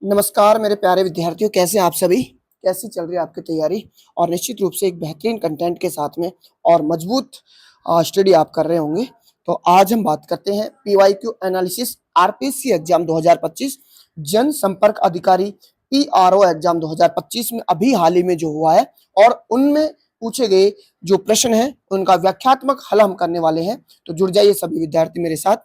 नमस्कार मेरे प्यारे विद्यार्थियों, कैसे हैं आप सभी? कैसी चल रही है आपकी तैयारी? और निश्चित रूप से एक बेहतरीन कंटेंट के साथ में और मजबूत स्टडी आप कर रहे होंगे। तो आज हम बात करते हैं पीवाईक्यू एनालिसिस आरपीएससी एग्जाम 2025 जनसंपर्क अधिकारी पीआरओ एग्जाम 2025 में अभी हाल ही में जो हुआ है और उनमें पूछे गए जो प्रश्न हैं उनका व्याख्यात्मक हल हम करने वाले हैं। तो जुड़ जाइए सभी विद्यार्थी मेरे साथ।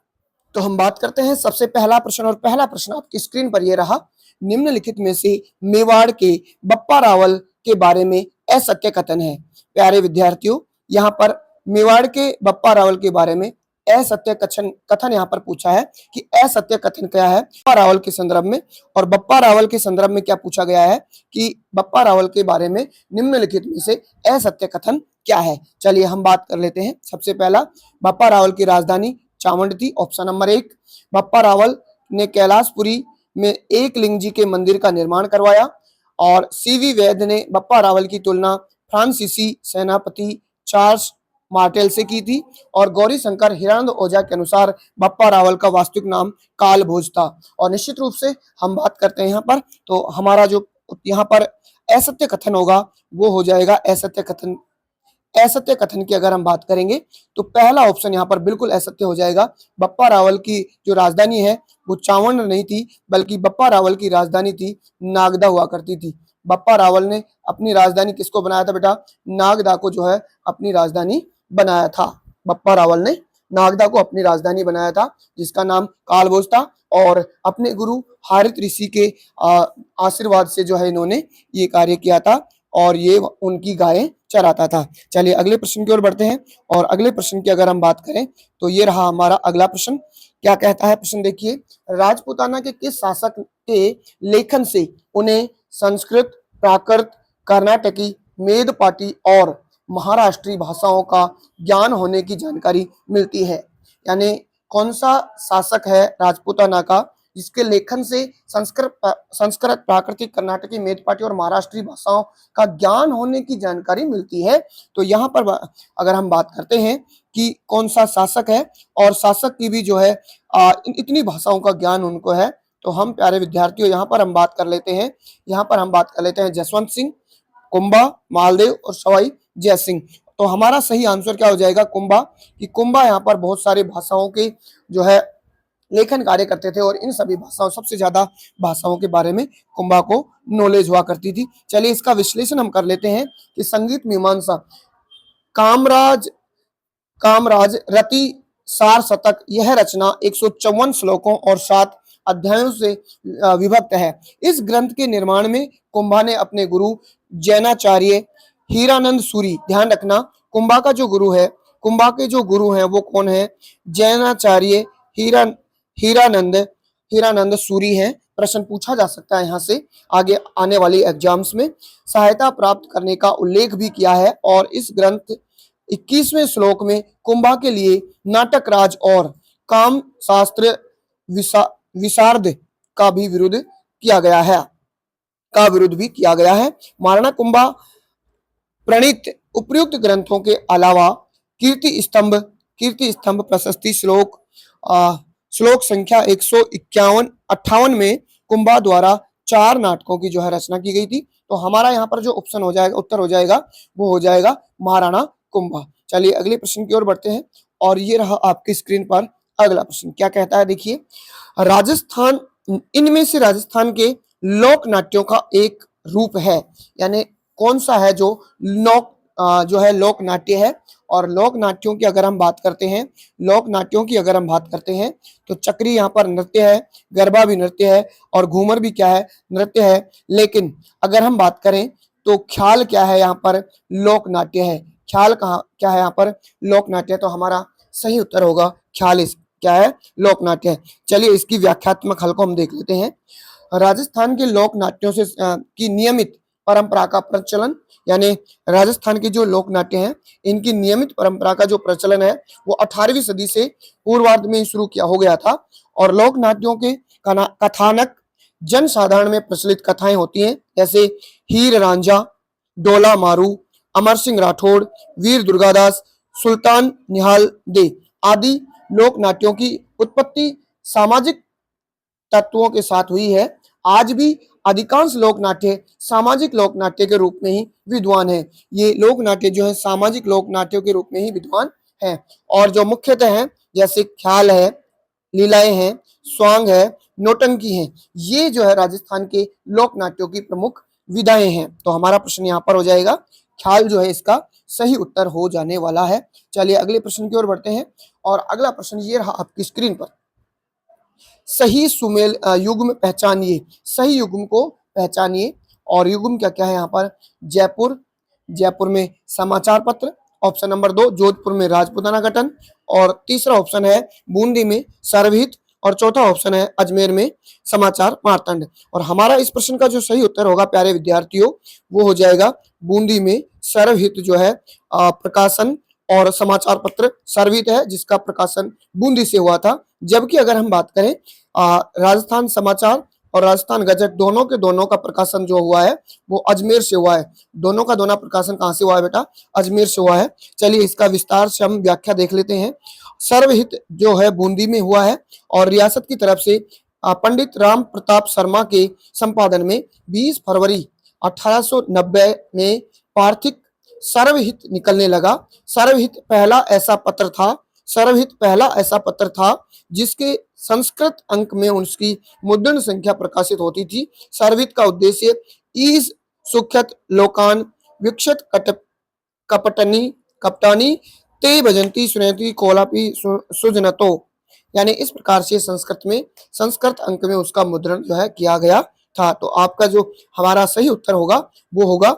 तो हम बात करते हैं सबसे पहला प्रश्न, और पहला प्रश्न आपकी स्क्रीन पर ये रहा। निम्नलिखित में से मेवाड़ के बप्पा रावल के बारे में असत्य कथन है। प्यारे विद्यार्थियों, यहाँ पर मेवाड़ के बप्पा रावल के बारे में असत्य कथन कथन यहाँ पर पूछा है कि असत्य कथन क्या है बप्पा रावल के संदर्भ में। और बप्पा रावल के संदर्भ में क्या पूछा गया है कि बप्पा रावल के बारे में निम्नलिखित में से असत्य कथन क्या है। चलिए हम बात कर लेते हैं। सबसे पहला, बप्पा रावल की राजधानी चामुंड थी, ऑप्शन नंबर 1। बप्पा रावल ने कैलाशपुरी में एक लिंग जी के मंदिर का निर्माण करवाया। और सीवी वैद्य ने बप्पा रावल की तुलना फ्रांसीसी सेनापति चार्ल्स मार्टेल से की थी। और गौरी शंकर हिरानंद ओझा के अनुसार बप्पा रावल का वास्तविक नाम कालभोज था। और निश्चित रूप से हम बात करते हैं यहाँ पर, तो हमारा जो यहाँ पर असत्य कथन होगा वो हो जाएगा असत्य कथन। असत्य कथन की अगर हम बात करेंगे तो पहला ऑप्शन यहाँ पर बिल्कुल असत्य हो जाएगा। बप्पा रावल की जो राजधानी है वो चावंड नहीं थी, बल्कि बप्पा रावल की राजधानी थी नागदा हुआ करती थी। बप्पा रावल ने अपनी राजधानी किसको बनाया था बेटा? नागदा को जो है अपनी राजधानी बनाया था। बप्पा रावल ने नागदा को अपनी राजधानी बनाया था, जिसका नाम कालभोज था। और अपने गुरु हारित ऋषि के आशीर्वाद से जो है इन्होंने ये कार्य किया था और ये उनकी गायें चराता था। चलिए अगले प्रश्न की ओर बढ़ते हैं। और अगले प्रश्न की अगर हम बात करें तो ये रहा हमारा अगला प्रश्न। क्या कहता है प्रश्न? देखिए, राजपूताना के किस शासक के लेखन से उन्हें संस्कृत, प्राकृत, कर्नाटकी, मेदपाटी और महाराष्ट्री भाषाओं का ज्ञान होने की जानकारी मिलती है? यानी कौन सा शासक है राजपूताना का जिसके लेखन से संस्कृत, प्राकृतिक, कर्नाटकी, मेदपाटी और महाराष्ट्री भाषाओं का ज्ञान होने की जानकारी मिलती है? तो यहाँ पर अगर हम बात करते हैं कि कौन सा शासक है और शासक की भी जो है इतनी भाषाओं का ज्ञान उनको है, तो हम प्यारे विद्यार्थियों यहाँ पर हम बात कर लेते हैं। यहाँ पर हम बात कर लेते हैं जसवंत सिंह, कुंभा, मालदेव और सवाई जय सिंह। तो हमारा सही आंसर क्या हो जाएगा? कुंभा। कि कुंभा यहाँ पर बहुत सारी भाषाओं के जो है लेखन कार्य करते थे और इन सभी भाषाओं, सबसे ज्यादा भाषाओं के बारे में कुंभा को नॉलेज हुआ करती थी। चलिए इसका विश्लेषण हम कर लेते हैं कि संगीत मीमांसा कामराज कामराज रति सार शतक, यह रचना 154 श्लोकों और 7 अध्यायों से विभक्त है। इस ग्रंथ के निर्माण में कुंभा ने अपने गुरु जैनाचार्य हीरानंद सूरी, ध्यान रखना कुंभा का जो गुरु है, कुंभा के जो गुरु हैं वो कौन है? जैनाचार्य हीरानंद हीरानंद सूरी हैं। प्रश्न पूछा जा सकता है यहाँ से आगे आने वाली एग्जाम्स में। सहायता प्राप्त करने का उल्लेख भी किया है। और इस ग्रंथ 21वें श्लोक में कुंभा के लिए नाटक राज और काम शास्त्र विशारद का भी विरोध किया गया है महाराणा कुंभा प्रणीत उपर्युक्त ग्रंथों के अलावा कीर्ति स्तंभ प्रशस्ति श्लोक संख्या 151-58 में कुंभा द्वारा 4 नाटकों की जो है रचना की गई थी। तो हमारा यहाँ पर जो ऑप्शन हो जाएगा, उत्तर हो जाएगा, वो हो जाएगा महाराणा कुंभा। चलिए अगले प्रश्न की ओर बढ़ते हैं। और ये रहा आपकी स्क्रीन पर अगला प्रश्न। क्या कहता है? देखिए, राजस्थान इनमें से राजस्थान के लोक नाट्यों का एक रूप है, यानी कौन सा है जो लोक नाट्य है? और लोक नाट्यों की अगर हम बात करते हैं तो चक्री यहाँ पर नृत्य है, गरबा भी नृत्य है और घूमर भी क्या है? नृत्य है। लेकिन अगर हम बात करें तो ख्याल क्या है? यहाँ पर लोक नाट्य है। ख्याल क्या है? यहाँ पर लोक नाट्य। तो हमारा सही उत्तर होगा ख्याल क्या है? लोक नाट्य है। चलिए इसकी व्याख्यात्मक हल को हम देख लेते हैं। राजस्थान के लोक नाट्यों से की नियमित परंपरा का प्रचलन, यानी राजस्थान के जो लोक नाट्य हैं इनकी नियमित परंपरा का जो प्रचलन है वो 18वीं सदी से पूर्वार्ध में शुरू हो गया था। और लोक नाट्यों के कथानक जनसाधारण में प्रचलित कथाएं होती हैं, जैसे हीर रांझा, डोला मारू, अमर सिंह राठौड़, वीर दुर्गादास, सुल्तान निहाल दे आदि लोक नाट्यों की उत्पत्ति सामाजिक तत्वों के साथ हुई है। आज भी अधिकांश लोक नाट्य सामाजिक लोक नाट्य के रूप में ही विद्वान है। ये लोक नाट्य जो है सामाजिक लोक नाट्यों के रूप में ही विद्वान है। और जो मुख्यतः है जैसे ख्याल है, लीलाएं हैं, स्वांग है, नौटंकी है, ये जो है राजस्थान के लोक नाट्यों की प्रमुख विधाएं हैं। तो हमारा प्रश्न यहाँ पर हो जाएगा ख्याल जो है इसका सही उत्तर हो जाने वाला है। चलिए अगले प्रश्न की ओर बढ़ते हैं और अगला प्रश्न ये रहा आपकी स्क्रीन पर। सही सुमेल युग्म पहचानिए, सही युग्म को पहचानिए। और युग्म क्या क्या है यहाँ पर? जयपुर, जयपुर में समाचार पत्र। ऑप्शन नंबर 2 जोधपुर में राजपूताना गठन। और तीसरा ऑप्शन है बूंदी में सर्वहित। और चौथा ऑप्शन है अजमेर में समाचार मार्तंड। और हमारा इस प्रश्न का जो सही उत्तर होगा प्यारे विद्यार्थियों वो हो जाएगा बूंदी में सर्वहित जो है प्रकाशन और समाचार पत्र सर्वहित है जिसका प्रकाशन बूंदी से हुआ था। जबकि अगर हम बात करें राजस्थान समाचार और राजस्थान गजट दोनों के दोनों का प्रकाशन जो हुआ है वो अजमेर से हुआ है। दोनों का दोनों प्रकाशन कहाँ से हुआ है बेटा? अजमेर से हुआ है। चलिए इसका विस्तार से हम व्याख्या देख लेते हैं। सर्वहित जो है बूंदी में हुआ है और रियासत की तरफ से पंडित राम प्रताप शर्मा के संपादन में 20 फरवरी 1890 में पार्थिक सर्वहित निकलने लगा। सर्वहित पहला ऐसा पत्र था, सर्वहित पहला ऐसा पत्र था जिसके संस्कृत अंक में उसकी मुद्रण संख्या प्रकाशित होती थी। सर्वहित का उद्देश्य ईज सुख्यत लोकान विक्षत कपटनी कपटानी ते भजंती सुनती कोलापी सुजनतो, यानी इस प्रकार से संस्कृत में संस्कृत अंक में उसका मुद्रण जो है किया गया था। तो आपका जो हमारा सही उत्तर होगा वो होगा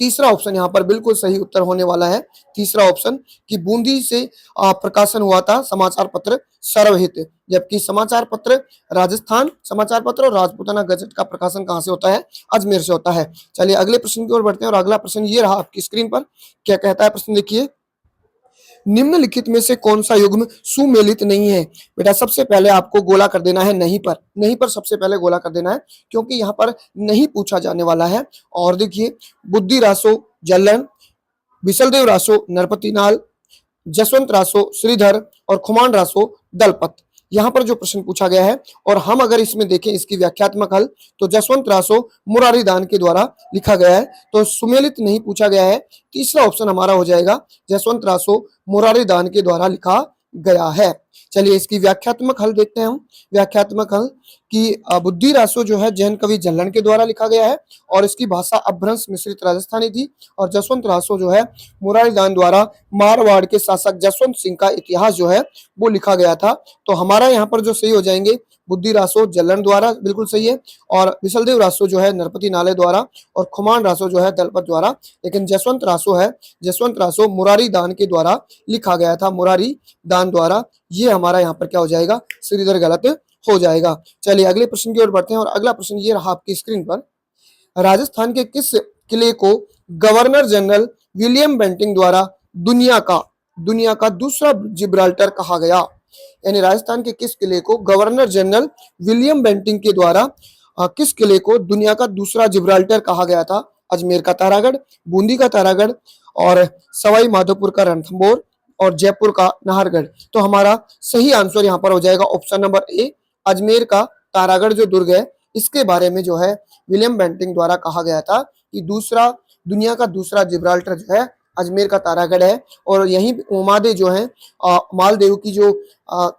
तीसरा ऑप्शन। यहाँ पर बिल्कुल सही उत्तर होने वाला है तीसरा ऑप्शन कि बूंदी से प्रकाशन हुआ था समाचार पत्र सर्वहित। जबकि समाचार पत्र राजस्थान समाचार पत्र और राजपूताना गजट का प्रकाशन कहाँ से होता है? अजमेर से होता है। चलिए अगले प्रश्न की ओर बढ़ते हैं और अगला प्रश्न ये रहा आपकी स्क्रीन पर। क्या कहता है प्रश्न? देखिए, निम्नलिखित में से कौन सा युग्म सुमेलित नहीं है? बेटा सबसे पहले आपको गोला कर देना है नहीं पर, नहीं पर सबसे पहले गोला कर देना है क्योंकि यहाँ पर नहीं पूछा जाने वाला है। और देखिए, बुद्धि रासो जल्लन, विशलदेव रासो नरपतिनाल, जसवंत रासो श्रीधर और खुमान रासो दलपत, यहाँ पर जो प्रश्न पूछा गया है। और हम अगर इसमें देखें इसकी व्याख्यात्मक हल तो जसवंत रासो मुरारी दान के द्वारा लिखा गया है, तो सुमेलित नहीं पूछा गया है। तीसरा ऑप्शन हमारा हो जाएगा जसवंत रासो मुरारी दान के द्वारा लिखा गया है। चलिए इसकी व्याख्यात्मक हल देखते हैं हम। व्याख्यात्मक हल कि बुद्धि रासो जो है जैन कवि जल्लन के द्वारा लिखा गया है और इसकी भाषा अपभ्रंश मिश्रित राजस्थानी थी। और जसवंत रासो जो है मुरारी दान द्वारा मारवाड़ के शासक जसवंत सिंह का इतिहास जो है वो लिखा गया था। तो हमारा यहाँ पर जो सही हो जाएंगे बुद्धि रासो जल्लन द्वारा बिल्कुल सही है, और विशलदेव रासो जो है नरपति नाले द्वारा, और खुमान रासो जो है दलपत द्वारा। लेकिन जसवंत रासो है, जसवंत रासो मुरारी दान के द्वारा लिखा गया था, मुरारी दान द्वारा। ये हमारा यहाँ पर क्या हो जाएगा? श्रीधर गलत हो जाएगा। चलिए अगले प्रश्न की ओर बढ़ते हैं और अगला प्रश्न ये रहा आपकी स्क्रीन पर। राजस्थान के किस किले को गवर्नर जनरल विलियम बेंटिंग द्वारा दुनिया का दूसरा जिब्राल्टर कहा गया? यानी राजस्थान के किस किले को गवर्नर जनरल विलियम बेंटिंग के द्वारा किस किले को दुनिया का दूसरा जिब्राल्टर कहा गया था? अजमेर का तारागढ़, बूंदी का तारागढ़, और सवाई माधोपुर का रणथंभौर, और जयपुर का नाहरगढ़। तो हमारा सही आंसर यहाँ पर हो जाएगा ऑप्शन नंबर ए, अजमेर का तारागढ़ जो दुर्ग है इसके बारे में जो है विलियम बेंटिंग द्वारा कहा गया था कि दुनिया का दूसरा जिब्राल्टर जो है अजमेर का तारागढ़ है। और यहीं उमादे जो है मालदेव की जो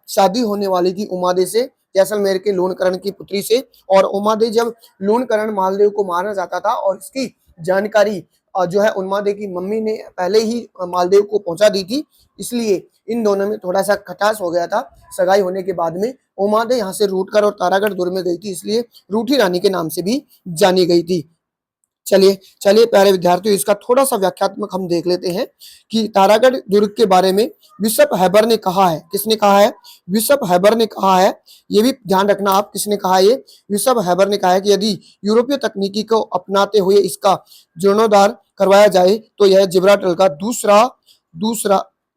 शादी होने वाली थी उमादे से, जैसलमेर के लूणकरण की पुत्री से। और उमादे जब लूणकरण मालदेव को मारना चाहता था और इसकी जानकारी जो है उन्मादे की मम्मी ने पहले ही मालदेव को पहुंचा दी थी, इसलिए इन दोनों में थोड़ा सा खटास हो गया था। सगाई होने के बाद में उमादे यहाँ से रूटकर और तारागढ़ दुर्ग में गई थी, इसलिए रूठी रानी के नाम से भी जानी गई थी। चलिए प्यारे विद्यार्थियों, इसका थोड़ा सा व्याख्यात्मक हम देख लेते हैं कि तारागढ़ दुर्ग के बारे में बिशप हैबर ने कहा है। किसने कहा है? बिशप हैबर ने कहा है। ये भी ध्यान रखना आप, किसने कहा? ये बिशप हैबर ने कहा है कि यदि यूरोपीय तकनीकी को अपनाते हुए इसका जीर्णोद्धार करवाया जाए तो यह जिब्राल्टर का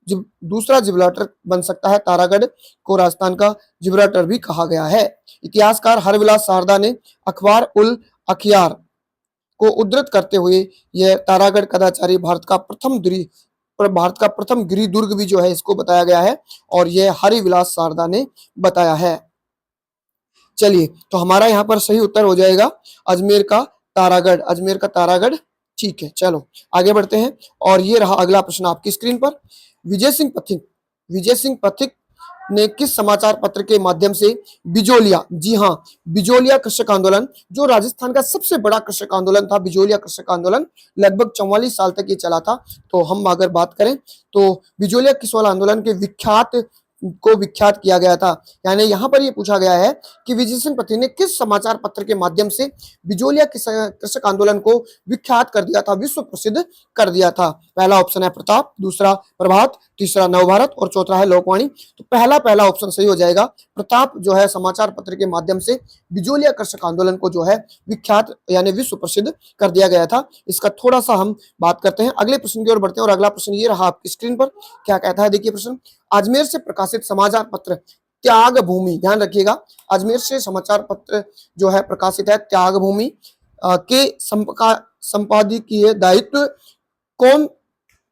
दूसरा जिब्राल्टर बन सकता है। तारागढ़ को राजस्थान का जिब्राल्टर भी कहा गया है। इतिहासकार हरविलास शारदा ने अखबार उल अखियार को उद्धृत करते हुए यह तारागढ़ कदाचारी भारत का प्रथम गिरि दुर्ग भी जो है इसको बताया गया है, और यह हरिविलास शारदा ने बताया है। चलिए, तो हमारा यहाँ पर सही उत्तर हो जाएगा अजमेर का तारागढ़, अजमेर का तारागढ़। ठीक है, चलो आगे बढ़ते हैं। और ये रहा अगला प्रश्न आपकी स्क्रीन पर। विजय सिंह पथिक ने किस समाचार पत्र के माध्यम से बिजोलिया, जी हाँ, बिजोलिया कृषक आंदोलन, जो राजस्थान का सबसे बड़ा कृषक आंदोलन था, बिजोलिया कृषक आंदोलन लगभग 44 साल तक ये चला था। तो हम अगर बात करें तो बिजोलिया किसवाल आंदोलन के विख्यात किया गया था। यानी यहाँ पर ये पूछा गया है कि विजय सिंह पथिक ने किस समाचार पत्र के माध्यम से बिजोलिया कृषक आंदोलन को विख्यात कर दिया था, विश्व प्रसिद्ध कर दिया था। पहला ऑप्शन है प्रताप, दूसरा प्रभात, तीसरा नवभारत और चौथा है लोकवाणी। तो पहला ऑप्शन सही हो जाएगा। प्रताप जो है समाचार पत्र के माध्यम से बिजोलिया कृषक आंदोलन को जो है विख्यात यानी विश्व प्रसिद्ध कर दिया गया था। इसका थोड़ा सा हम बात करते हैं, अगले प्रश्न की ओर बढ़ते हैं। और अगला प्रश्न ये रहा आपकी स्क्रीन पर, क्या कहता है, देखिए प्रश्न। अजमेर से प्रकाशित समाचार पत्र त्याग भूमि, ध्यान रखिएगा, अजमेर से समाचार पत्र जो है प्रकाशित है त्याग भूमि के संपादकीय दायित्व कौन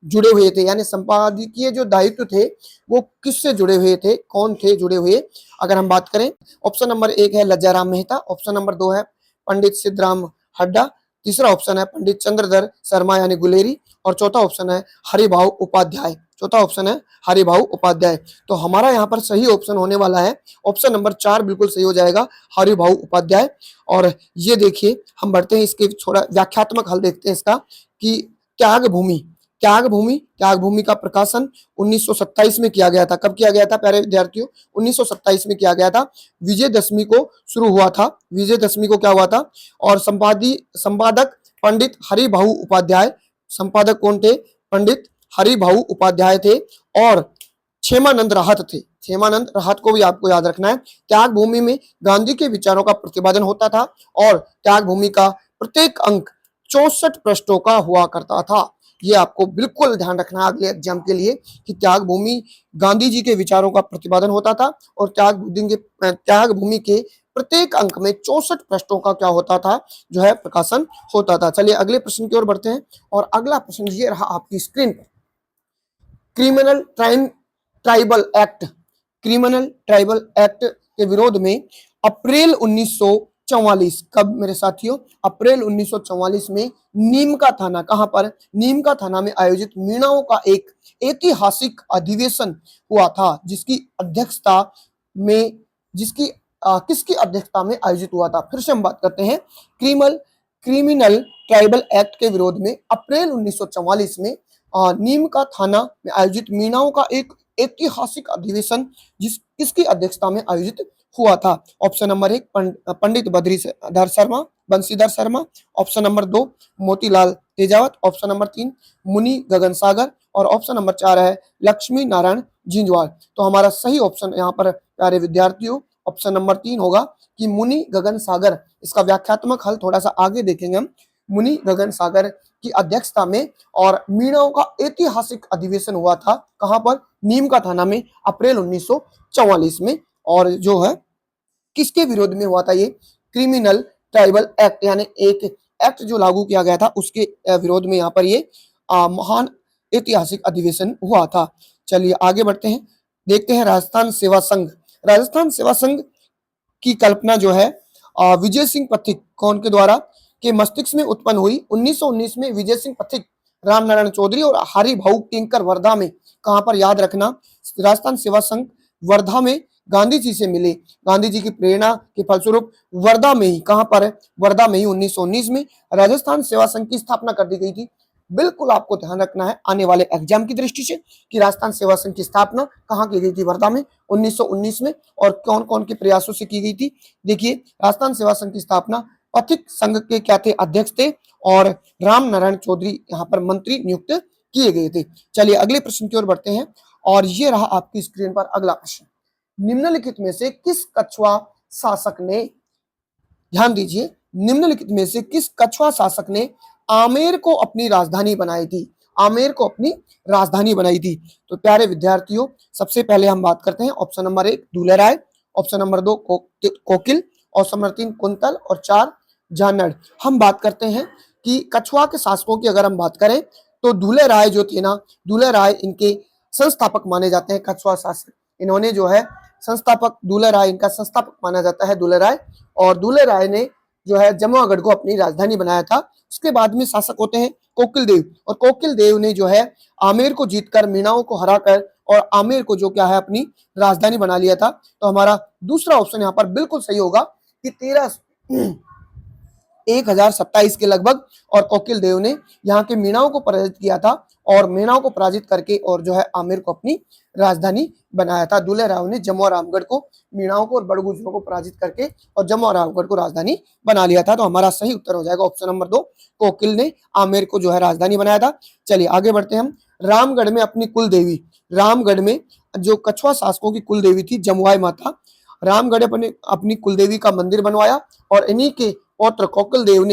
जुड़े हुए थे, यानी संपादकीय जो दायित्व थे वो किससे जुड़े हुए थे, कौन थे जुड़े हुए। अगर हम बात करें, ऑप्शन नंबर 1 है लज्जाराम मेहता, ऑप्शन नंबर 2 है पंडित सिद्धराम हड्डा, तीसरा ऑप्शन है पंडित चंद्रधर शर्मा यानी गुलेरी, और चौथा ऑप्शन है हरिभाऊ उपाध्याय। तो हमारा यहाँ पर सही ऑप्शन होने वाला है ऑप्शन नंबर 4, बिल्कुल सही हो जाएगा, हरिभाऊ उपाध्याय। और ये देखिए, हम बढ़ते हैं इसके थोड़ा व्याख्यात्मक हल देखते हैं इसका, कि त्याग भूमि का प्रकाशन 1927 में किया गया था। कब किया गया था प्यारे विद्यार्थियों? 1927 में किया गया था। विजयदशमी को शुरू हुआ था, विजयदशमी को क्या हुआ था। और संपादक पंडित हरिभाऊ उपाध्याय, संपादक कौन थे? पंडित हरिभाऊ उपाध्याय थे। और क्षेमानंद राहत थे, क्षेमानंद राहत को भी आपको याद रखना है। त्याग भूमि में गांधी के विचारों का प्रतिपादन होता था और त्याग भूमि का प्रत्येक अंक 64 पृष्ठों का हुआ करता था। ये आपको बिल्कुल ध्यान रखना है अगले एग्जाम के लिए, कि त्याग भूमि गांधी जी के विचारों का प्रतिपादन होता था और त्याग भूमि के प्रत्येक अंक में 64 पृष्ठों का क्या होता था, जो है प्रकाशन होता था। चलिए अगले प्रश्न की ओर बढ़ते हैं। और अगला प्रश्न ये रहा आपकी स्क्रीन पर। क्रिमिनल ट्राइबल एक्ट के विरोध में अप्रैल 1944, कब मेरे साथियों? अप्रैल 1944 में नीम का थाना, कहां पर? नीम का थाना में आयोजित मीणाओं का एक ऐतिहासिक अधिवेशन हुआ था, जिसकी अध्यक्षता में किसकी अध्यक्षता में आयोजित हुआ था? फिर से हम बात करते हैं, क्रिमिनल ट्राइबल एक्ट के विरोध में अप्रैल 1944 में नीम का थाना में आयोजित मीणाओं का एक ऐतिहासिक अधिवेशन किसकी अध्यक्षता में आयोजित हुआ था? Option number 1 Pandit Banshidhar Sharma, option number 2 Motilal Tejawat, option number 3 Muni गगन सागर, और ऑप्शन नंबर 4 है लक्ष्मी नारायण झिंझवाल। तो हमारा सही ऑप्शन यहाँ पर प्यारे विद्यार्थियों ऑप्शन नंबर 3 होगा, कि मुनि गगन सागर। इसका व्याख्यात्मक हल थोड़ा सा आगे देखेंगे हम। मुनि गगन सागर की अध्यक्षता में और मीणाओं का ऐतिहासिक अधिवेशन हुआ था, कहां पर? नीम का थाना में, अप्रैल 1944 में। और जो है किसके विरोध में हुआ था ये? क्रिमिनल ट्राइबल एक्ट, यानी एक एक्ट जो लागू किया गया था उसके विरोध में यहाँ पर ये महान ऐतिहासिक अधिवेशन हुआ था। चलिए आगे बढ़ते हैं, देखते हैं राजस्थान सेवा संघ की कल्पना जो है विजय सिंह पथिक कौन के द्वारा के मस्तिष्क में उत्पन्न हुई? 1919 में विजय सिंह पथिक, राम नारायण चौधरी और हरिभाऊ किंकर वर्धा में, कहां पर? याद रखना, राजस्थान सेवा संघ वर्धा में गांधी जी से मिले, गांधी जी की प्रेरणा के फलस्वरूप वर्धा में ही, कहां पर है? वर्धा में ही 1919 में राजस्थान सेवा संघ की स्थापना कर दी गई थी। बिल्कुल आपको ध्यान रखना है आने वाले एग्जाम की दृष्टि से, कि राजस्थान सेवा संघ की स्थापना कहां की गई थी? वर्धा में 1919 में। और कौन कौन के प्रयासों से की गई थी? देखिए, राजस्थान सेवा संघ की स्थापना पथिक संघ के क्या थे? अध्यक्ष थे, और राम नारायण चौधरी यहाँ पर मंत्री नियुक्त किए गए थे। चलिए अगले प्रश्न की ओर बढ़ते हैं। और ये रहा आपकी स्क्रीन पर अगला प्रश्न। निम्नलिखित में से किस कछुआ शासक ने, ध्यान दीजिए, निम्नलिखित में से किस कछुआ शासक ने आमेर को अपनी राजधानी बनाई थी? आमेर को अपनी राजधानी बनाई थी। तो प्यारे विद्यार्थियों, सबसे पहले हम बात करते हैं ऑप्शन नंबर 1 दुलेराय, ऑप्शन नंबर 2 कोकिल, ऑप्शन नंबर 3 कुंतल, और 4 जानड़। हम बात करते हैं कि कछुआ के शासकों की अगर हम बात करें तो दुले राय जो थे ना, दुले राय इनके संस्थापक माने जाते हैं, कछुआ शासक। इन्होंने जो है संस्थापक दुले राय, इनका संस्थापक माना जाता है दुले राय। और दुले राय ने जो है जमुआगढ़ को अपनी राजधानी बनाया था। उसके बाद में शासक होते हैं कोकिल देव, और कोकिल देव ने जो है आमेर को जीतकर, मीणाओं को हराकर और आमेर को जो क्या है अपनी राजधानी बना लिया था। तो हमारा दूसरा ऑप्शन यहाँ पर बिल्कुल सही होगा कि 1027 के लगभग, और कोकिल देव ने यहाँ के मीणाओं को पराजित किया था, और मीणाओं को पराजित करके और जो है आमेर को अपनी राजधानी बनाया था। दुले राव ने जमुआ रामगढ़ को, मीणाओं को और बड़गुजरों को पराजित करके और जमुआ रामगढ़ को राजधानी बना लिया था। तो हमारा सही उत्तर हो जाएगा ऑप्शन नंबर 2, कोकिल ने आमेर को जो है राजधानी बनाया था। चलिए आगे बढ़ते हैं हम। रामगढ़ में अपनी कुल देवी, रामगढ़ में जो कछुआ शासकों की कुल देवी थी जमुआई माता, रामगढ़ अपने अपनी कुलदेवी का मंदिर बनवाया, और इन्हीं के पौत्र कोकिल देव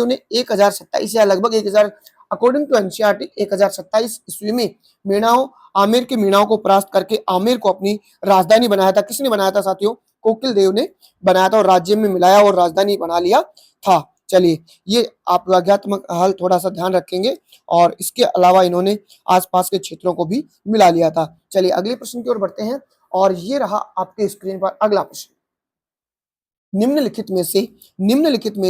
ने 1027 या लगभग 1000, अकॉर्डिंग टू एनसीईआरटी 1027 ईस्वी में मीणाओं, आमेर के मीणाओं को परास्त करके आमेर को अपनी राजधानी बनाया था। किसने बनाया था साथियों? कोकिल देव ने बनाया था, और राज्य में मिलाया और राजधानी बना लिया था। चलिए, ये आप वाक्यात्मक हल थोड़ा सा ध्यान रखेंगे, और इसके अलावा इन्होंने आसपास के क्षेत्रों को भी मिला लिया था। चलिए अगले प्रश्न की ओर बढ़ते हैं, और ये रहा आपके स्क्रीन पर अगला प्रश्न। निम्नलिखित में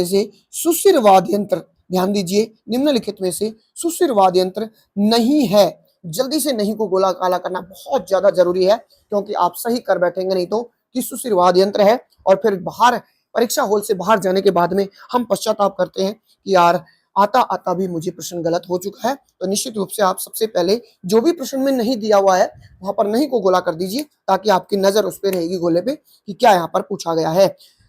से सुशिर वाद्य यंत्र, ध्यान दीजिए, निम्नलिखित में से सुशिर वाद्य यंत्र नहीं है। जल्दी से नहीं को गोला काला करना बहुत ज्यादा जरूरी है, क्योंकि आप सही कर बैठेंगे नहीं तो कि सुशिर वाद्य यंत्र है, और फिर बाहर परीक्षा हॉल से बाहर जाने के बाद में हम पश्चाताप करते हैं कि यार आता आता भी मुझे प्रश्न गलत हो चुका है। तो निश्चित रूप से आप सबसे पहले जो भी प्रश्न में नहीं दिया हुआ है वहां पर नहीं को गोला कर दीजिए, ताकि आपकी नजर उस पर रहेगी गोले पे कि क्या यहाँ पर पूछा गया है।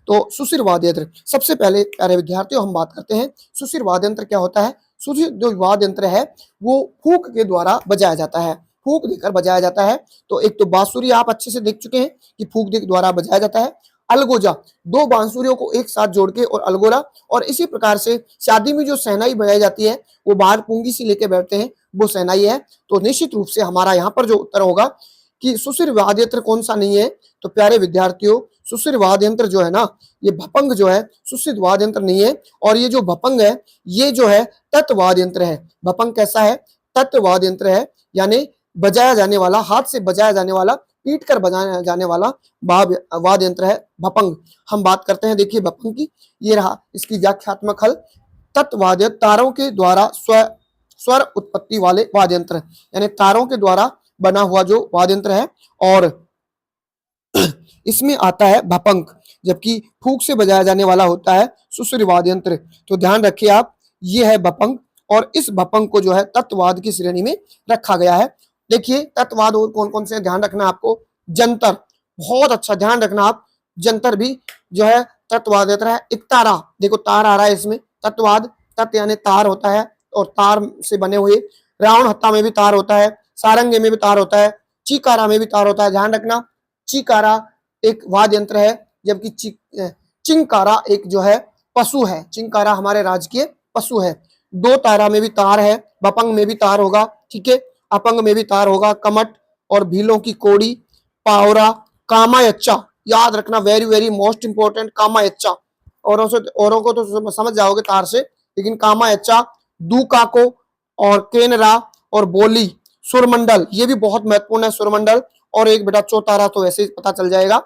तो सुशिर वाद्य यंत्र, सबसे पहले प्यारे विद्यार्थियों हम बात करते हैं सुशिर वाद्य यंत्र क्या होता है। सुशिर जो वाद्य यंत्र है वो फूंक के द्वारा बजाया जाता है, फूंक देकर बजाया जाता है। तो एक तो बांसुरी आप अच्छे से देख चुके हैं कि फूंक दे द्वारा बजाया जाता है। अलगोजा, दो बांसुरियों को एक साथ जोड़ के, और अलगोला, और इसी प्रकार से शादी में जो शहनाई बजाई जाती है वो बाहर पुंगी से लेके बैठते हैं, वो शहनाई है। तो निश्चित रूप से हमारा यहाँ पर जो उत्तर होगा कि सुशिर वाद्य यंत्र कौन सा नहीं है, तो प्यारे विद्यार्थियों सुशिर वाद्य यंत्र जो है ना, ये भपंग जो है सुशिर वाद्य यंत्र नहीं है। और ये जो भपंग है ये जो है तत्व वाद्य यंत्र है। भपंग कैसा है? तत्व वाद्य यंत्र है, यानी बजाया जाने वाला, हाथ से बजाया जाने वाला, पीट कर बजाया जाने वाला वाद्य यंत्र है भपंग। हम बात करते हैं, देखिए भपंग की, ये रहा इसकी व्याख्यात्मक हल। तत्वाद्य, तारों के द्वारा स्वर उत्पत्ति वाले वाद्य यंत्र, यानी तारों के द्वारा बना हुआ जो वाद्य यंत्र है, और इसमें आता है भपंग, जबकि फूंक से बजाया जाने वाला होता है सुशिर वाद्य यंत्र। तो ध्यान रखिए आप, ये है भपंग, और इस भपंग को जो है तत्ववाद की श्रेणी में रखा गया है। देखिए तत्ववाद और कौन कौन से ध्यान रखना आपको। जंतर, बहुत अच्छा ध्यान रखना आप, जंतर भी जो है तत्ववाद यंत्र है। एक तारा, देखो तार आ रहा है इसमें, तत्ववाद, तत्व यानी तार होता है, और तार से बने हुए। रावण हत्ता में भी तार होता है, सारंगे में भी तार होता है, चिकारा में भी तार होता है। ध्यान रखना, चिकारा एक वाद्य यंत्र है, जबकि चिंकारा एक जो है पशु है। चिंकारा हमारे राजकीय पशु है। दो तारा में भी तार है, बपंग में भी तार होगा, ठीक है, अपंग में भी तार होगा। कमट और भीलों की कोड़ी, पावरा, कामायच्चा, याद रखना, वेरी वेरी मोस्ट इंपोर्टेंट, कामायच्चा। औरों को तो समझ जाओगे तार से, लेकिन कामायच्चा, दूकाको और केनरा और बोली, सुरमंडल, ये भी बहुत महत्वपूर्ण है सुरमंडल। और एक बेटा चौतारा तो वैसे ही पता चल जाएगा।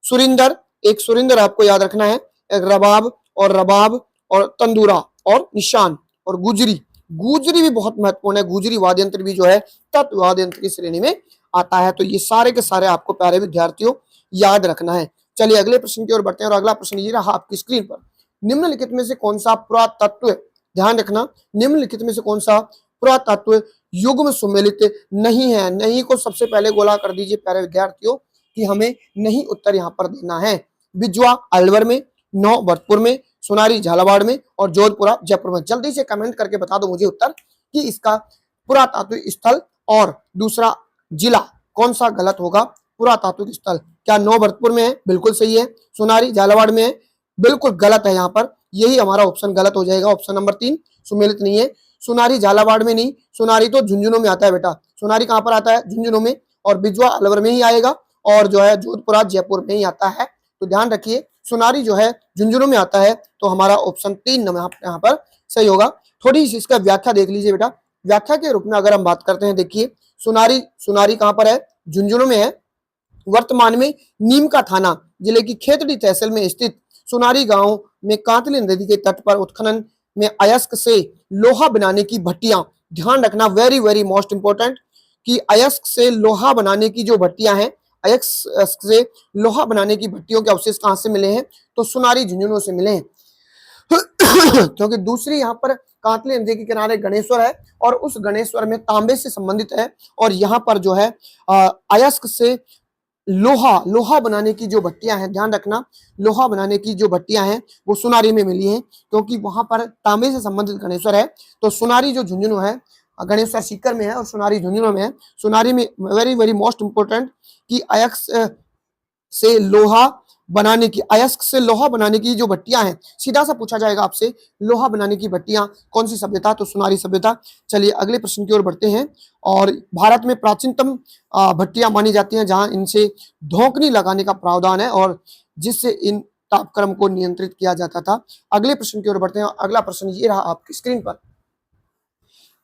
सुरिंदर, एक सुरिंदर आपको याद रखना है। एक रबाब और तंदूरा और निशान, और गुजरी, गुजरी भी बहुत महत्वपूर्ण है। गुजरी वाद्य यंत्र भी जो है तत्व वाद्य यंत्र की श्रेणी में आता है। तो ये सारे के सारे आपको प्यारे विद्यार्थियों याद रखना है। चलिए अगले प्रश्न की ओर बढ़ते हैं, और अगला प्रश्न ये रहा आपकी स्क्रीन पर। निम्नलिखित में से कौन सा पुरातत्व, ध्यान रखना, निम्नलिखित में से कौन सा पुरातत्व युग्म सुमेलित नहीं है। नहीं को सबसे पहले गोला कर दीजिए प्यारे विद्यार्थियों, कि हमें नहीं उत्तर यहाँ पर देना है। बिजवा अलवर में, नौ भरतपुर में, सोनारी झालावाड़ में, और जोधपुरा जयपुर में। जल्दी से कमेंट करके बता दो मुझे उत्तर कि इसका पुरातात्विक स्थल और दूसरा जिला कौन सा गलत होगा। पुरातात्विक स्थल क्या नौ भरतपुर में है? बिल्कुल सही है। सोनारी झालावाड़ में है? बिल्कुल गलत है। यहाँ पर यही हमारा ऑप्शन गलत हो जाएगा, ऑप्शन नंबर 3 सुमेलित नहीं है। सोनारी झालावाड़ में नहीं, सोनारी तो झुंझुनू में आता है बेटा। सोनारी कहाँ पर आता है? झुंझुनू में। और बिजवा अलवर में ही आएगा, और जो है जोधपुरा जयपुर में ही आता है। तो ध्यान रखिए, सोनारी जो है झुंझुनू में आता है। तो हमारा ऑप्शन 3 यहाँ पर सही होगा। थोड़ी सी इसका व्याख्या देख लीजिए बेटा। व्याख्या के रूप में अगर हम बात करते हैं, देखिए सोनारी कहाँ पर है? झुंझुनू में है। वर्तमान में नीमका थाना जिले की खेतड़ी तहसील में स्थित सुनारी गांव में कांतली नदी के तट पर उत्खनन में अयस्क से लोहा बनाने की भट्टियां, ध्यान रखना वेरी वेरी मोस्ट इंपोर्टेंट, कि अयस्क से लोहा बनाने की जो भट्टियां हैं, अयस्क से लोहा बनाने की भट्टियों के अवशेष कहां से मिले हैं? तो सुनारी झुंझुनू से मिले हैं। क्योंकि दूसरी यहाँ पर कांतली नदी के किनारे गणेश्वर है और उस गणेश्वर में तांबे से संबंधित है, और यहाँ पर जो है अयस्क से लोहा बनाने की जो भट्टियां हैं, ध्यान रखना लोहा बनाने की जो भट्टियां हैं वो सुनारी में मिली हैं, क्योंकि वहां पर तांबे से संबंधित गणेश्वर है। तो सुनारी जो झुंझुनू है, गणेश्वर सीकर में है और सुनारी झुंझुनू में है। सुनारी में वेरी वेरी मोस्ट इंपोर्टेंट कि अयस्क से लोहा बनाने की, अयस्क से लोहा बनाने की जो भट्टियां हैं, सीधा सा पूछा जाएगा आपसे लोहा बनाने की भट्टियां कौन सी सभ्यता? तो सुनारी सभ्यता। चलिए अगले प्रश्न की ओर बढ़ते हैं। और भारत में प्राचीनतम भट्टियां मानी जाती हैं जहां इनसे धोकनी लगाने का प्रावधान है और जिससे इन तापक्रम को नियंत्रित किया जाता था। अगले प्रश्न की ओर बढ़ते हैं। अगला प्रश्न ये रहा आपकी स्क्रीन पर।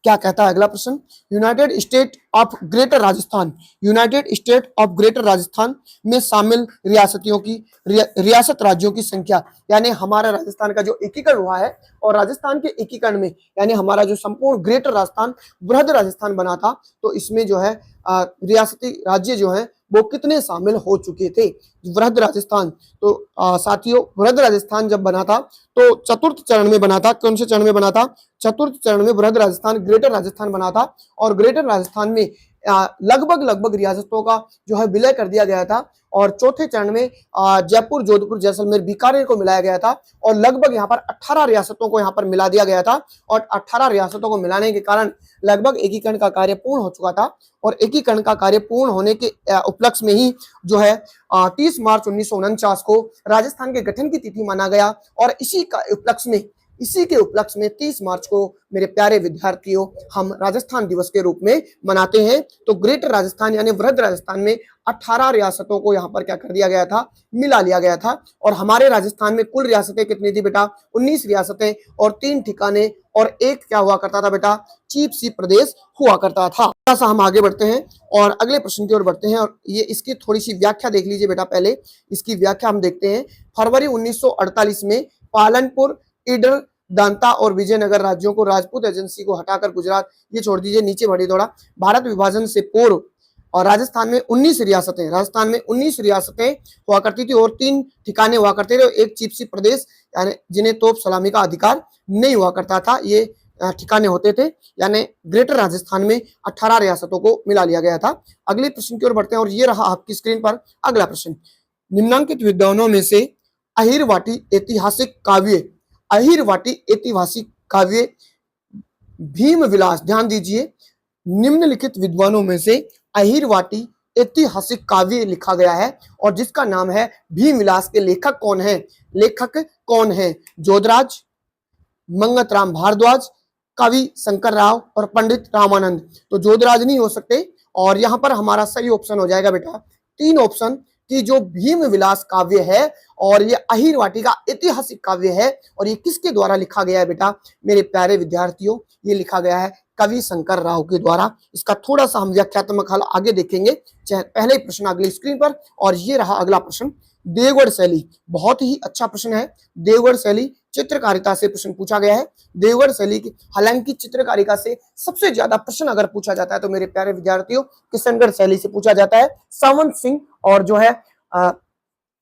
क्या कहता है अगला प्रश्न? United state of greater Rajasthan, United state of greater Rajasthan में शामिल रियासतियों की रियासत राज्यों की संख्या, यानी हमारा राजस्थान का जो एकीकरण हुआ है और राजस्थान के एकीकरण में यानी हमारा जो संपूर्ण ग्रेटर राजस्थान बृहद राजस्थान बना था, तो इसमें जो है रियासती राज्य जो है वो कितने शामिल हो चुके थे? वृहद राजस्थान, तो साथियों वृहद राजस्थान जब बना था तो चतुर्थ चरण में बना था। कौन से चरण में बना था? चतुर्थ चरण में वृहद राजस्थान ग्रेटर राजस्थान बना था और ग्रेटर राजस्थान में लगभग रियासतों का जो है विलय कर दिया गया था और चौथे चरण में जयपुर, जोधपुर, जैसलमेर, बीकानेर को मिलाया गया था और लगभग यहाँ पर 18 रियासतों को यहाँ पर मिला दिया गया था और 18 रियासतों को मिलाने के कारण लगभग एकीकरण का कार्य पूर्ण हो चुका था और एकीकरण का कार्य पूर्ण होने के उपलक्ष्य में ही जो है 30 मार्च 1949 को राजस्थान के गठन की तिथि माना गया और इसी के उपलक्ष्य में 30 मार्च को मेरे प्यारे विद्यार्थियों हम राजस्थान दिवस के रूप में मनाते हैं। तो ग्रेटर राजस्थान यानी वृहद राजस्थान में 18 रियासतों को यहाँ पर क्या कर दिया गया था? मिला लिया गया था। और हमारे राजस्थान में कुल रियासतें कितनी थी बेटा? 19 रियासतें और 3 ठिकाने और एक क्या हुआ करता था बेटा? चीफ सी प्रदेश हुआ करता था। थोड़ा सा हम आगे बढ़ते हैं और अगले प्रश्न की ओर बढ़ते हैं और ये इसकी थोड़ी सी व्याख्या देख लीजिए बेटा। पहले इसकी व्याख्या हम देखते हैं। फरवरी 1948 में पालनपुर, ईडर, दांता और विजयनगर राज्यों को राजपूत एजेंसी को हटाकर गुजरात, ये छोड़ दीजिए, नीचे बढ़ी थोड़ा। भारत विभाजन से पूर्व और राजस्थान में 19 रियासतें हुआ करती थी और 3 ठिकाने हुआ करते थे, एक चीफ सी प्रदेश यानी जिन्हें तोप सलामी का अधिकार नहीं हुआ करता था, ये ठिकाने होते थे। यानी ग्रेटर राजस्थान में 18 रियासतों को मिला लिया गया था। अगले प्रश्न की ओर बढ़ते हैं और ये रहा आपकी स्क्रीन पर अगला प्रश्न। निम्नांकित विद्वानों में से अहिरवाटी ऐतिहासिक काव्य भीम विलास, ध्यान दीजिए, निम्नलिखित विद्वानों में से अहिरवाटी ऐतिहासिक काव्य लिखा गया है और जिसका नाम है भीम विलास के लेखक कौन है? जोधराज, मंगत राम भारद्वाज, कवि शंकर राव और पंडित रामानंद। तो जोधराज नहीं हो सकते और यहाँ पर हमारा सही ऑप्शन हो जाएगा बेटा 3 ऑप्शन कि जो भीम विलास काव्य है और ये अहिरवाटी का ऐतिहासिक काव्य है और ये किसके द्वारा लिखा गया है बेटा? मेरे प्यारे विद्यार्थियों, ये लिखा गया है कवि शंकर राव के द्वारा। इसका थोड़ा सा हम व्याख्यात्मक हल आगे देखेंगे। पहले प्रश्न अगली स्क्रीन पर और ये रहा अगला प्रश्न। देवगढ़ शैली, बहुत ही अच्छा प्रश्न है। देवगढ़ शैली चित्रकारिता से प्रश्न पूछा गया है। देवगढ़ शैली की, हालांकि चित्रकारिता से सबसे ज्यादा प्रश्न अगर पूछा जाता है तो मेरे प्यारे विद्यार्थियों किशनगढ़ शैली से पूछा जाता है। सावंत सिंह और जो है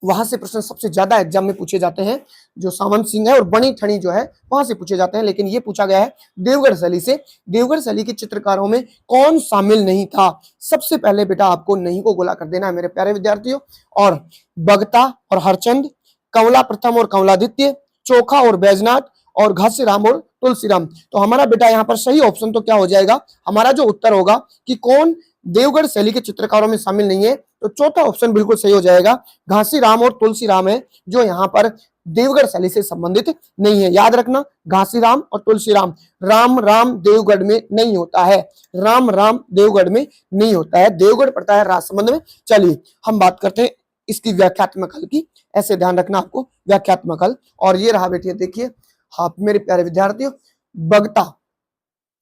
वहां से प्रश्न सबसे ज्यादा एग्जाम में पूछे जाते हैं, जो सावंत सिंह है और बनी ठणी जो है वहां से पूछे जाते हैं, लेकिन ये पूछा गया है देवगढ़ शैली से। देवगढ़ शैली के चित्रकारों में कौन शामिल नहीं था? सबसे पहले बेटा आपको नहीं को गोला कर देना है मेरे प्यारे विद्यार्थियों। और बगता और हरचंद, कमला प्रथम और कमलादित्य, चोखा और बैजनाथ और घासीराम और तुलसीराम। तो हमारा बेटा यहाँ पर सही ऑप्शन तो क्या हो जाएगा? हमारा जो उत्तर होगा कि कौन देवगढ़ शैली के चित्रकारों में शामिल नहीं है, तो चौथा ऑप्शन बिल्कुल सही हो जाएगा, घासीराम और तुलसीराम है जो यहाँ पर देवगढ़ शैली से संबंधित नहीं है। याद रखना, घासीराम और तुलसीराम, राम देवगढ़ में नहीं होता है, राम देवगढ़ में नहीं होता है, देवगढ़ पड़ता है राजसमंद में। चलिए हम बात करते हैं इसकी व्याख्यात्मक हल की। ऐसे ध्यान रखना आपको व्याख्यात्मक हल। और ये रहा बेटिए, देखिए हाँ मेरे प्यारे विद्यार्थियों, बगता,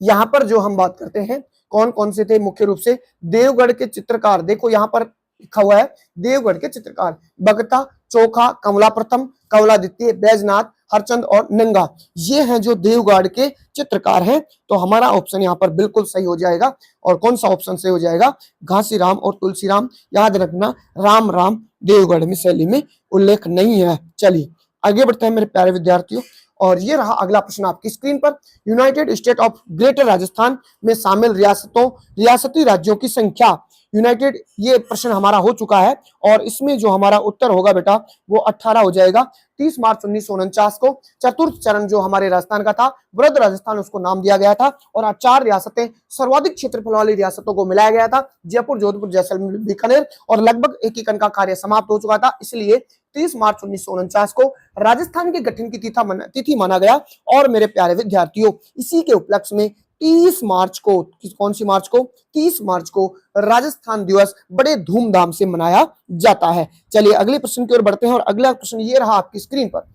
यहाँ पर जो हम बात करते हैं कौन कौन से थे? मुख्य रूप से देवगढ़ के चित्रकार। देखो यहाँ पर लिखा हुआ है देवगढ़ के चित्रकार। बगता, चोखा, कमला प्रथम, कमला द्वितीय, बैजनाथ, हरचंद और नंगा, ये हैं जो देवगढ़ के चित्रकार हैं। तो हमारा ऑप्शन यहाँ पर बिल्कुल सही हो जाएगा। और कौन सा ऑप्शन सही हो जाएगा? घासीराम और तुलसीराम। याद रखना, राम राम देवगढ़ में शैली में उल्लेख नहीं है। चलिए आगे बढ़ते हैं मेरे प्यारे विद्यार्थियों। और ये रहा अगला प्रश्न आपकी स्क्रीन पर। United state of greater Rajasthan में शामिल रियासती राज्यों की संख्या। यूनाइटेड, ये प्रश्न हमारा हो चुका है और इसमें जो हमारा उत्तर होगा बेटा वो 18 हो जाएगा। 30 मार्च 1949 को चतुर्थ चरण जो हमारे राजस्थान का था, वृहद राजस्थान उसको नाम दिया गया था। और 4 रियासतें, सर्वाधिक क्षेत्रफल वाली रियासतों को मिलाया गया था, जयपुर, जोधपुर, जैसलमेर, बीकानेर। और लगभग एकीकरण का कार्य समाप्त हो चुका था, इसलिए 30 मार्च 1949 को राजस्थान के गठन की तिथि माना गया। और मेरे प्यारे विद्यार्थियों, इसी के उपलक्ष्य में 30 मार्च को, कौन सी मार्च को? 30 मार्च को राजस्थान दिवस बड़े धूमधाम से मनाया जाता है। चलिए अगले प्रश्न की ओर बढ़ते हैं और अगला प्रश्न ये रहा आपकी स्क्रीन पर।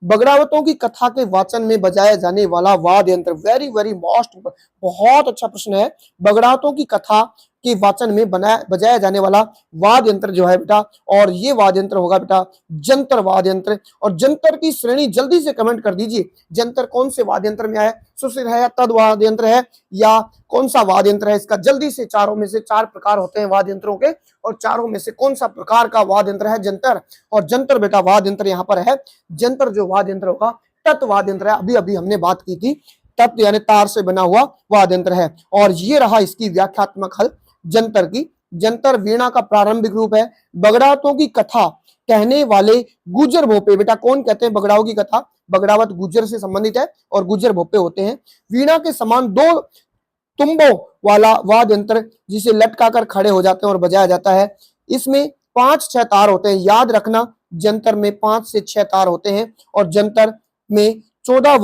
बगड़ावतों की कथा के वाचन में बजाया जाने वाला वाद्य यंत्र। वेरी वेरी मोस्ट, बहुत अच्छा प्रश्न है। बगड़ावतों की कथा के वाचन में बजाया जाने वाला वाद्य यंत्र जो है बेटा, और ये वाद्य यंत्र होगा बेटा जंतर वाद्य यंत्र। और जंतर की श्रेणी जल्दी से कमेंट कर दीजिए, जंतर कौन से वाद्य यंत्र में है? सुशिर है, तद वाद्य यंत्र है, या कौन सा वाद्य यंत्र है इसका? जल्दी से, चारों में से 4 प्रकार होते हैं वाद्य यंत्रों के, और चारों में से कौन सा प्रकार का वाद्य यंत्र है? जंतर। और जंतर बेटा वाद्य यंत्र यहाँ पर है। जंतर जो वाद्य यंत्र होगा तत् वाद्य यंत्र है, अभी अभी हमने बात की थी। तत् यानी तार से बना हुआ वाद्य यंत्र है। और ये रहा इसकी व्याख्यात्मक हल जंतर की। जंतर वीणा का प्रारंभिक रूप है। बगड़ावतों की कथा कहने वाले गुजर भोपे। बेटा कौन कहते हैं बगड़ाओं की कथा? बगड़ावत गुजर से संबंधित है और गुजर भोपे होते हैं। वीणा के समान 2 तुम्बों वाला वाद्य यंत्र जिसे लटकाकर खड़े हो जाते हैं और बजाया जाता है। इसमें 5-6 तार होते हैं। याद रखना, जंतर में 5 से 6 तार होते हैं। और जंतर में 14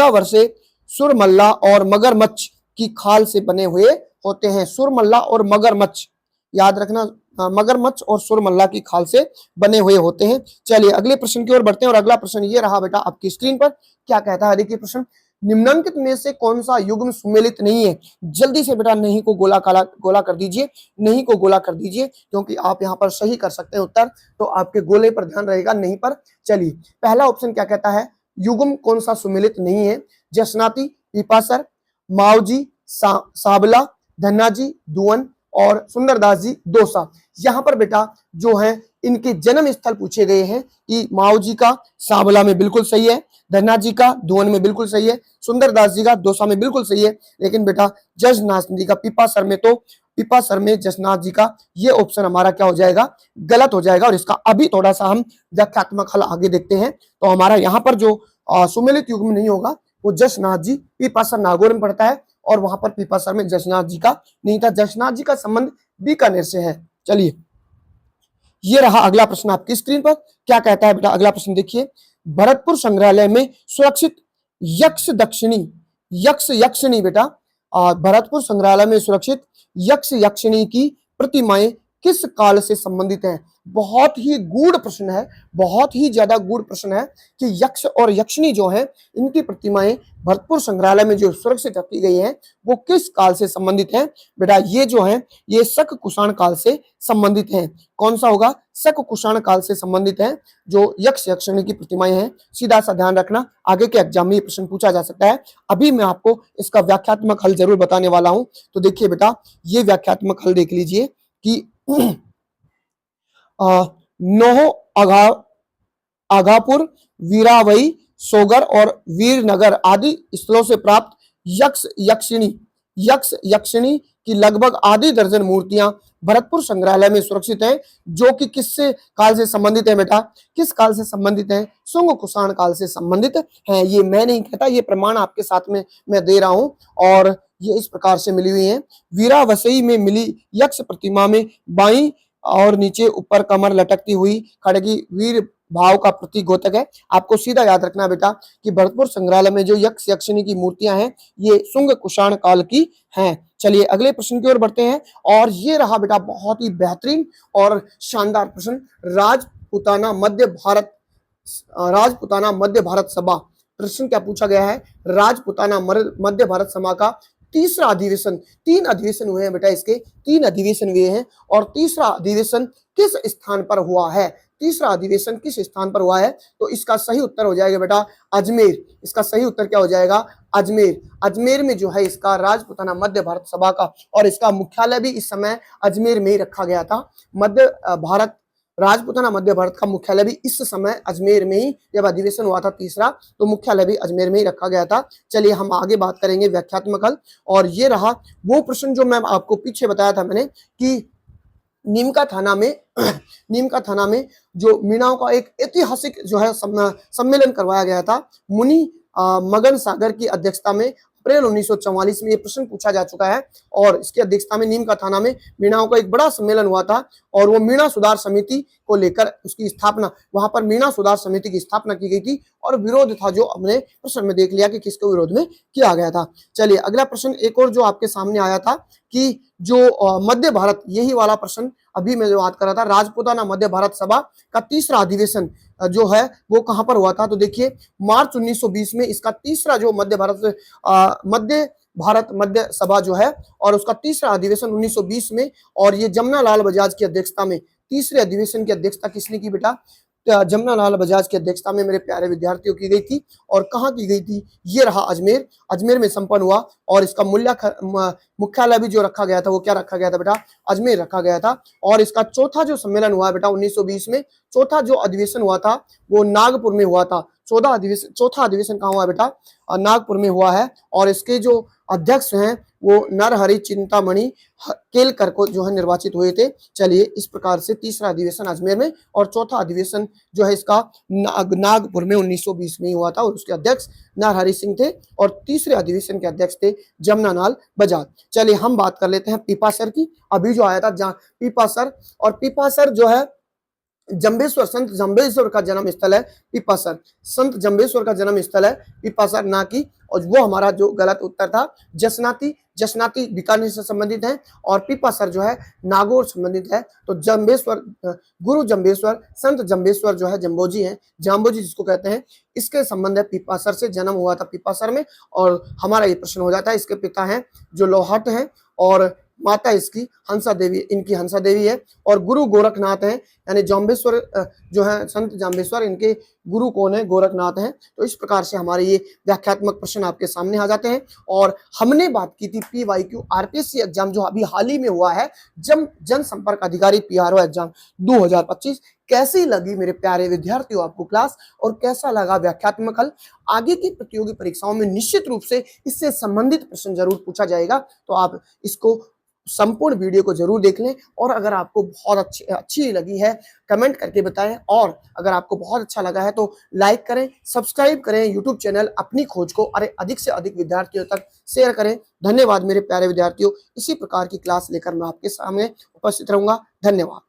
वर्षे सुरमल्ला और मगरमच्छ की खाल से बने हुए होते हैं। सुरमल्ला और मगरमच्छ, याद रखना, मगरमच्छ और सुरमल्ला की खाल से बने हुए होते हैं। चलिए अगले प्रश्न की ओर बढ़ते हैं और अगला प्रश्न ये रहा बेटा आपकी स्क्रीन पर। क्या कहता है? देखिए प्रश्न, निम्नलिखित में से कौन सा युग्म सुमेलित नहीं है? जल्दी से बेटा नहीं को गोला कर दीजिए, नहीं को गोला कर दीजिए, क्योंकि आप यहाँ पर सही कर सकते हैं उत्तर, तो आपके गोले पर ध्यान रहेगा, नहीं पर। चलिए पहला ऑप्शन क्या कहता है? युग्म कौन सा सुमेलित नहीं है? जसनाती, पीपासर, मावजी, साबला, धन्नाजी, दुवन और सुंदरदास जी दोसा। यहाँ पर बेटा जो है इनके जन्म स्थल पूछे गए हैं कि मावजी का साबला में बिल्कुल सही है, धन्ना जी का धुवन में बिल्कुल सही है, सुंदरदास जी का दौसा में बिल्कुल सही है। लेकिन बेटा जसनाथ जी का पीपासर में, तो पीपासर में जसनाथ जी का ये ऑप्शन हमारा क्या हो जाएगा? गलत हो जाएगा। और इसका अभी थोड़ा सा हम व्याख्यात्मक हल आगे देखते हैं। तो हमारा यहाँ पर जो सुमेलित युग्म नहीं होगा वो जसनाथ जी, पीपासर नागौर में पड़ता है और वहां पर पीपासर में जसनाथ जी का नहीं था। जसनाथ जी का संबंध बीकानेर से है। चलिए ये रहा अगला प्रश्न आपकी स्क्रीन पर। क्या कहता है बेटा अगला प्रश्न? देखिए, भरतपुर संग्रहालय में सुरक्षित यक्षिणी बेटा, भरतपुर संग्रहालय में सुरक्षित यक्षिणी की प्रतिमाएं किस काल से संबंधित हैं? बहुत ही गूढ़ प्रश्न है, बहुत ही ज्यादा गूढ़ प्रश्न है कि यक्ष और यक्षिणी जो है इनकी प्रतिमाएं भरतपुर संग्रहालय में जो सुरक्षित रखी गई हैं वो किस काल से संबंधित हैं? बेटा ये जो है ये शक कुषाण काल से संबंधित हैं। कौन सा होगा? शक कुषाण काल से संबंधित है जो यक्ष यक्षिणी की प्रतिमाएं हैं। सीधा सा ध्यान रखना, आगे के एग्जाम में ये प्रश्न पूछा जा सकता है। अभी मैं आपको इसका व्याख्यात्मक हल जरूर बताने वाला हूं। तो देखिए बेटा ये व्याख्यात्मक हल देख लीजिए कि नोह, आघापुर, वीरावई, सोगर और वीरनगर आदि स्थलों से प्राप्त यक्ष यक्षिणी की लगभग आधी दर्जन मूर्तियां भरतपुर संग्रहालय में सुरक्षित हैं, जो कि किससे काल से संबंधित है बेटा? किस काल से संबंधित है? शुंग कुषाण काल से संबंधित है। ये मैं नहीं कहता, ये प्रमाण आपके साथ में मैं दे रहा हूं और ये इस प्रकार से मिली हुई है। वीरावसई में मिली यक्ष प्रतिमा में बाई और नीचे ऊपर कमर लटकती हुई खड़गी वीर भाव का प्रतीक द्योतक है। आपको सीधा याद रखना बेटा कि भरतपुर संग्रहालय में जो यक्ष यक्षिणी की मूर्तियां हैं ये शुंग कुषाण काल की हैं। चलिए अगले प्रश्न की ओर बढ़ते हैं और ये रहा बेटा बहुत ही बेहतरीन और शानदार प्रश्न। राजपुताना मध्य भारत सभा। प्रश्न क्या पूछा गया है? राजपुताना मध्य भारत सभा का तीसरा अधिवेशन, 3 अधिवेशन हुए हैं बेटा इसके, 3 अधिवेशन हुए हैं। और तीसरा अधिवेशन किस स्थान पर हुआ है, तीसरा अधिवेशन किस स्थान पर हुआ है, तो इसका सही उत्तर हो जाएगा बेटा अजमेर। इसका सही उत्तर क्या हो जाएगा, अजमेर। अजमेर में जो है इसका राजपूताना मध्य भारत सभा का, और इसका मुख्यालय भी इस समय अजमेर में ही रखा गया था। मध्य भारत राजपूताना मध्य भारत का मुख्यालय भी इस समय अजमेर में ही, जब अधिवेशन हुआ था तीसरा, तो मुख्यालय भी अजमेर में ही रखा गया था। चलिए हम आगे बात करेंगे व्याख्यात्मक हल। और ये रहा वो प्रश्न जो मैं आपको पीछे बताया था मैंने कि नीमका थाना में नीमका थाना में जो मीणाओं का एक ऐतिहासिक जो है सम्मेलन करवाया गया था, मुनि मगन सागर की अध्यक्षता में अप्रैल 1944 में ये प्रश्न पूछा जा चुका है। और इसकी अध्यक्षता में नीमका थाना में मीणाओं का एक बड़ा सम्मेलन हुआ था, और वो मीणा सुधार समिति को लेकर उसकी स्थापना, वहां पर मीणा सुधार समिति की स्थापना की गई थी। और विरोध था जो हमने प्रश्न में देख लिया कि किसके विरोध में किया गया था। चलिए अगला प्रश्न एक और जो आपके सामने आया था कि जो मध्य भारत, यही वाला प्रश्न अभी मैं जो बात कर रहा था, राजपूताना मध्य भारत सभा का तीसरा अधिवेशन जो है वो कहां पर हुआ था, तो देखिए मार्च 1920 में इसका तीसरा जो मध्य भारत मध्य सभा जो है, और उसका तीसरा अधिवेशन 1920 में, और ये जमुना लाल बजाज की अध्यक्षता में, तीसरे अधिवेशन की अध्यक्षता किसने की बेटा, जमुना लाल बजाज की अध्यक्षता में मेरे प्यारे विद्यार्थियों की गई थी। और कहाँ की गई थी, ये रहा अजमेर, अजमेर में संपन्न हुआ। और इसका मुख्यालय भी जो रखा गया था वो क्या रखा गया था बेटा, अजमेर रखा गया था। और इसका चौथा जो सम्मेलन हुआ बेटा 1920 में, चौथा जो अधिवेशन हुआ था वो नागपुर में हुआ था। चौथा अधिवेशन कहाँ हुआ बेटा, नागपुर में हुआ है। और इसके जो अध्यक्ष हैं वो नरहरि चिंतामणि केलकर को जो है निर्वाचित हुए थे। चलिए इस प्रकार से तीसरा अधिवेशन अजमेर में, और चौथा अधिवेशन जो है इसका नागपुर में 1920 में हुआ था, और उसके अध्यक्ष नरहरि सिंह थे, और तीसरे अधिवेशन के अध्यक्ष थे जमुना लाल बजाज। चलिए हम बात कर लेते हैं पीपासर की। अभी जो आया था पीपासर, और पीपासर जो है जंबेश्वर, संत जंबेश्वर का जन्म स्थल है पीपासर, संत जंबेश्वर का जन्म स्थल है पीपासर, ना कि, और वो हमारा जो गलत उत्तर था जसनाती, जसनाती बीकानेर से संबंधित है, और पीपासर जो है नागौर संबंधित है। तो जंबेश्वर, गुरु जंबेश्वर, संत जंबेश्वर जो है जम्बोजी है, जाम्बोजी जिसको कहते हैं, इसके संबंध है पीपासर से, जन्म हुआ था पीपासर में। और हमारा ये प्रश्न हो जाता है, इसके पिता हैं जो लोहाट हैं, और माता इसकी हंसा देवी, इनकी हंसा देवी है। और गुरु गोरखनाथ है, यानी जाम्बेश्वर जो है संत जाम्बेश्वर, इनके गुरु कौन है, गोरखनाथ हैं। तो इस प्रकार से हमारे ये व्याख्यात्मक प्रश्न आपके सामने आ जाते हैं। और हमने बात की थी PYQ RPSC एग्जाम जो अभी हाल ही में हुआ है, जनसंपर्क अधिकारी PRO एग्जाम 2025। कैसी लगी मेरे प्यारे विद्यार्थियों आपको क्लास, और कैसा लगा व्याख्यात्मक हल। आगे की प्रतियोगी परीक्षाओं में निश्चित रूप से इससे संबंधित प्रश्न जरूर पूछा जाएगा, तो आप इसको संपूर्ण वीडियो को जरूर देख लें। और अगर आपको बहुत अच्छी लगी है कमेंट करके बताएं, और अगर आपको बहुत अच्छा लगा है तो लाइक करें, सब्सक्राइब करें यूट्यूब चैनल अपनी खोज को, अरे अधिक से अधिक विद्यार्थियों तक शेयर करें। धन्यवाद मेरे प्यारे विद्यार्थियों, इसी प्रकार की क्लास लेकर मैं आपके सामने उपस्थित रहूंगा। धन्यवाद।